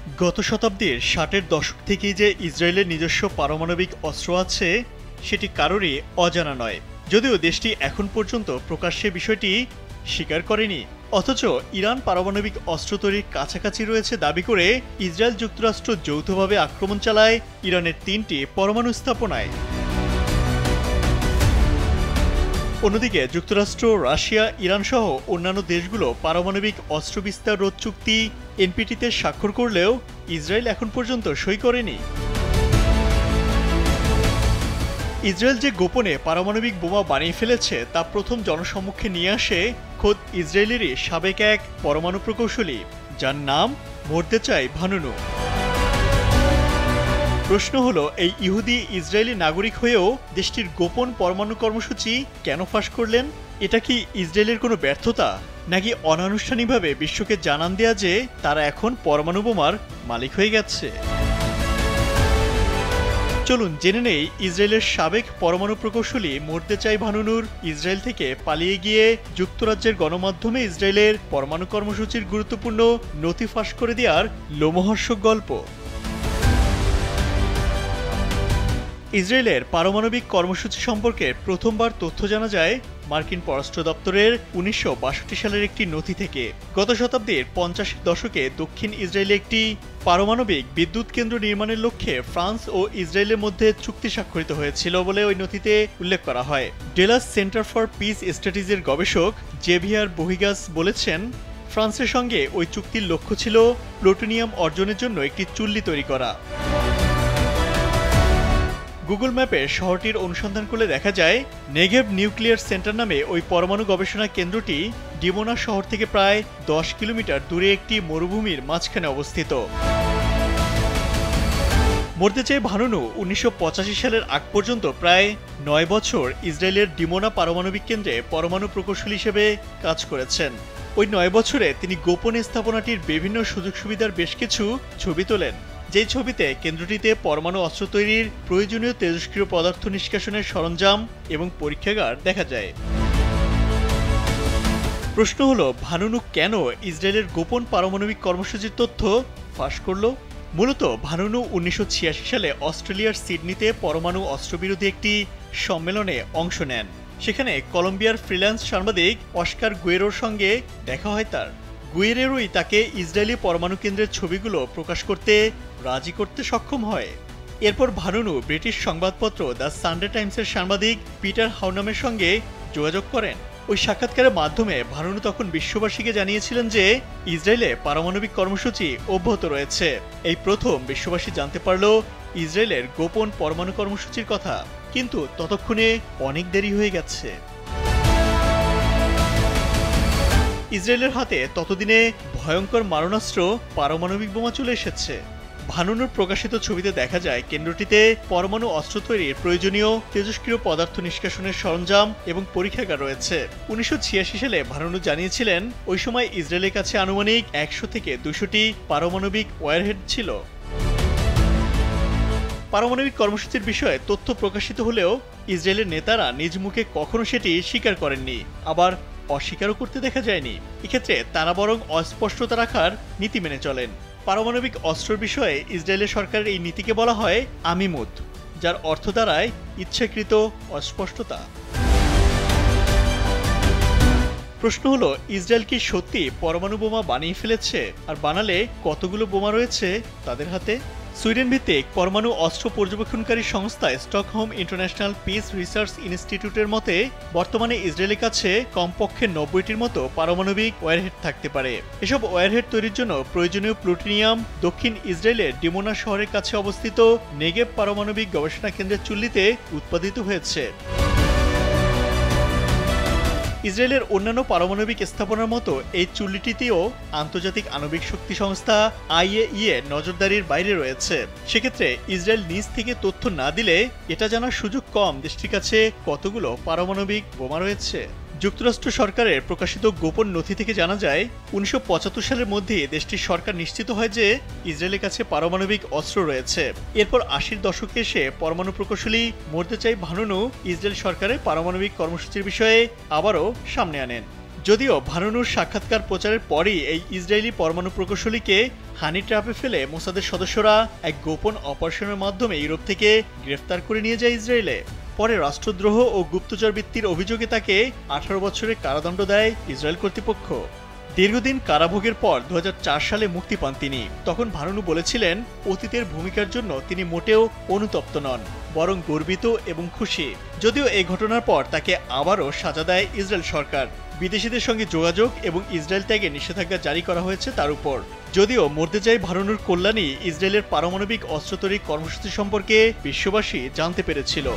গত শতাব্দীর ৬০-এর দশক থেকেই যে ইসরায়েলের নিজস্ব পারমাণবিক অস্ত্র আছে সেটি কারোরই অজানা নয়, যদিও দেশটি এখন পর্যন্ত প্রকাশ্যে বিষয়টি স্বীকার করেনি। অথচ ইরান পারমাণবিক অস্ত্র তৈরির কাছাকাছি রয়েছে দাবি করে ইসরায়েল যুক্তরাষ্ট্র যৌথভাবে আক্রমণ চালায় ইরানের ৩টি পরমাণু স্থাপনায়। অন্যদিকে যুক্তরাষ্ট্র, রাশিয়া, ইরান সহ অন্যান্য দেশগুলো পারমাণবিক অস্ত্র বিস্তার রোধ চুক্তি এনপিটিতে স্বাক্ষর করলেও ইসরায়েল এখন পর্যন্ত সই করেনি। ইসরায়েল যে গোপনে পারমাণবিক বোমা বানিয়ে ফেলেছে তা প্রথম জনসম্মুখে নিয়ে আসে খোদ ইসরায়েলেরই সাবেক এক পরমাণু প্রকৌশলী, যার নাম মোর্দেচাই ভানুনু। প্রশ্ন হলো, এই ইহুদি ইসরায়েলি নাগরিক হয়েও দেশটির গোপন পরমাণু কর্মসূচি কেন ফাঁস করলেন? এটা কি ইসরায়েলের কোনো ব্যর্থতা, নাকি অনানুষ্ঠানিকভাবে বিশ্বকে জানান দেয়া যে তারা এখন পরমাণু বোমার মালিক হয়ে গেছে? চলুন জেনে নেই ইসরায়েলের সাবেক পরমাণু প্রকৌশলী মোর্দেচাই ভানুনুর ইসরায়েল থেকে পালিয়ে গিয়ে যুক্তরাজ্যের গণমাধ্যমে ইসরায়েলের পরমাণু কর্মসূচির গুরুত্বপূর্ণ নথি ফাঁস করে দেওয়ার লোমহর্ষক গল্প। ইসরায়েলের পারমাণবিক কর্মসূচি সম্পর্কে প্রথমবার তথ্য জানা যায় মার্কিন পররাষ্ট্র দপ্তরের ১৯৬২ সালের একটি নথি থেকে। গত শতাব্দীর ৫০-এর দশকে দক্ষিণ ইসরায়েলে একটি পারমাণবিক বিদ্যুৎ কেন্দ্র নির্মাণের লক্ষ্যে ফ্রান্স ও ইসরায়েলের মধ্যে চুক্তি স্বাক্ষরিত হয়েছিল বলে ওই নথিতে উল্লেখ করা হয়। ডেলাস সেন্টার ফর পিস স্ট্র্যাটেজির গবেষক জেভিয়ার বহিগাস বলেছেন, ফ্রান্সের সঙ্গে ওই চুক্তির লক্ষ্য ছিল প্লুটোনিয়াম অর্জনের জন্য একটি চুল্লি তৈরি করা। গুগল ম্যাপে শহরটির অনুসন্ধান করলে দেখা যায় নেগেভ নিউক্লিয়ার সেন্টার নামে ওই পরমাণু গবেষণা কেন্দ্রটি ডিমোনা শহর থেকে প্রায় ১০ কিলোমিটার দূরে একটি মরুভূমির মাঝখানে অবস্থিত। মোর্দেচাই ভানুনু ১৯৮৫ সালের আগ পর্যন্ত প্রায় ৯ বছর ইসরায়েলের ডিমোনা পারমাণবিক কেন্দ্রে পরমাণু প্রকৌশলী হিসেবে কাজ করেছেন। ওই ৯ বছরে তিনি গোপনে স্থাপনাটির বিভিন্ন সুযোগ সুবিধার বেশ কিছু ছবি তোলেন, যেই ছবিতে কেন্দ্রটিতে পরমাণু অস্ত্র তৈরির প্রয়োজনীয় তেজস্ক্রিয় পদার্থ নিষ্কাশনের সরঞ্জাম এবং পরীক্ষাগার দেখা যায়। প্রশ্ন হলো, ভানুনু কেন ইসরায়েলের গোপন পারমাণবিক কর্মসূচির তথ্য ফাঁস করল? মূলত ভানুনু ১৯৮৬ সালে অস্ট্রেলিয়ার সিডনিতে পরমাণু অস্ত্রবিরোধী একটি সম্মেলনে অংশ নেন। সেখানে কলম্বিয়ার ফ্রিল্যান্স সাংবাদিক অস্কার গুয়েরোর সঙ্গে দেখা হয় তার। গুয়েরেরোই তাকে ইসরায়েলি পরমাণু কেন্দ্রের ছবিগুলো প্রকাশ করতে রাজি করতে সক্ষম হয়। এরপর ভানুনু ব্রিটিশ সংবাদপত্র দ্য সানডে টাইমসের সাংবাদিক পিটার হাউনামের সঙ্গে যোগাযোগ করেন। ওই সাক্ষাৎকারের মাধ্যমে ভানুনু তখন বিশ্ববাসীকে জানিয়েছিলেন যে ইসরায়েলে পারমাণবিক কর্মসূচি অব্যাহত রয়েছে। এই প্রথম বিশ্ববাসী জানতে পারল ইসরায়েলের গোপন পরমাণু কর্মসূচির কথা, কিন্তু ততক্ষণে অনেক দেরি হয়ে গেছে। ইসরায়েলের হাতে ততদিনে ভয়ঙ্কর মারণাস্ত্র পারমাণবিক বোমা চলে এসেছে। ভানুনুর প্রকাশিত ছবিতে দেখা যায় কেন্দ্রটিতে পরমাণু অস্ত্র তৈরির প্রয়োজনীয় তেজস্ক্রিয় পদার্থ নিষ্কাশনের সরঞ্জাম এবং পরীক্ষাগার রয়েছে। ১৯৮৬ সালে ভানুনু জানিয়েছিলেন ওই সময় ইসরায়েলের কাছে আনুমানিক ১০০ থেকে ২০০টি পারমাণবিক ওয়ারহেড ছিল। পারমাণবিক কর্মসূচির বিষয়ে তথ্য প্রকাশিত হলেও ইসরায়েলের নেতারা নিজ মুখে কখনো সেটি স্বীকার করেননি, আবার অস্বীকারও করতে দেখা যায়নি। এক্ষেত্রে তারা বরং অস্পষ্টতা রাখার নীতি মেনে চলেন। পারমাণবিক অস্ত্রের বিষয়ে ইসরায়েলের সরকারের এই নীতিকে বলা হয় আমিমুত, যার অর্থ দাঁড়ায় ইচ্ছাকৃত অস্পষ্টতা। প্রশ্ন হলো, ইসরায়েল কি সত্যি পরমাণু বোমা বানিয়ে ফেলেছে? আর বানালে কতগুলো বোমা রয়েছে তাদের হাতে? সুইডেন ভিত্তিক পরমাণু অস্ত্র পর্যবেক্ষণকারী সংস্থা স্টকহোম ইন্টারন্যাশনাল পিস রিসার্চ ইনস্টিটিউটের মতে বর্তমানে ইসরায়েলের কাছে কমপক্ষে ৯০টির মতো পারমাণবিক ওয়ারহেড থাকতে পারে। এসব ওয়ারহেড তৈরির জন্য প্রয়োজনীয় প্লুটোনিয়াম দক্ষিণ ইসরায়েলের ডিমোনা শহরের কাছে অবস্থিত নেগেভ পারমাণবিক গবেষণা কেন্দ্রের চুল্লিতে উৎপাদিত হয়েছে। ইসরায়েলের অন্যান্য পারমাণবিক স্থাপনার মতো এই চুল্লিটিতেও আন্তর্জাতিক আণবিক শক্তি সংস্থা IAEA নজরদারির বাইরে রয়েছে। সেক্ষেত্রে ইসরায়েল নিজ থেকে তথ্য না দিলে এটা জানার সুযোগ কম দেশটির কাছে কতগুলো পারমাণবিক বোমা রয়েছে। যুক্তরাষ্ট্র সরকারের প্রকাশিত গোপন নথি থেকে জানা যায় ১৯৭৫ সালের মধ্যে দেশটির সরকার নিশ্চিত হয় যে ইসরায়েলের কাছে পারমাণবিক অস্ত্র রয়েছে। এরপর ৮০-এর দশকে এসে পরমাণু প্রকৌশলী মোর্দেচাই ভানুনু ইসরায়েল সরকারের পারমাণবিক কর্মসূচির বিষয়ে আবারও সামনে আনেন। যদিও ভানুনুর সাক্ষাৎকার প্রচারের পরই এই ইসরায়েলি পরমাণু প্রকৌশলীকে হানি ট্র্যাপে ফেলে মোসাদের সদস্যরা এক গোপন অপারেশনের মাধ্যমে ইউরোপ থেকে গ্রেফতার করে নিয়ে যায় ইসরায়েলে। পরে রাষ্ট্রদ্রোহ ও গুপ্তচর বৃত্তির অভিযোগে তাকে 18 বছরের কারাদণ্ড দেয় ইসরায়েল কর্তৃপক্ষ। দীর্ঘদিন কারাভোগের পর 2004 সালে মুক্তি পান তিনি। তখন ভানুনু বলেছিলেন, অতীতের ভূমিকার জন্য তিনি মোটেও অনুতপ্ত নন, বরং গর্বিত এবং খুশি। যদিও এই ঘটনার পর তাকে আবারও সাজা দেয় ইসরায়েল সরকার। বিদেশিদের সঙ্গে যোগাযোগ এবং ইসরায়েল ত্যাগে নিষেধাজ্ঞা জারি করা হয়েছে তার উপর। যদিও মর্দেজাই ভানুনুর কল্যাণই ইসরায়েলের পারমাণবিক অস্ত্র তৈরির কর্মসূচি সম্পর্কে বিশ্ববাসী জানতে পেরেছিল।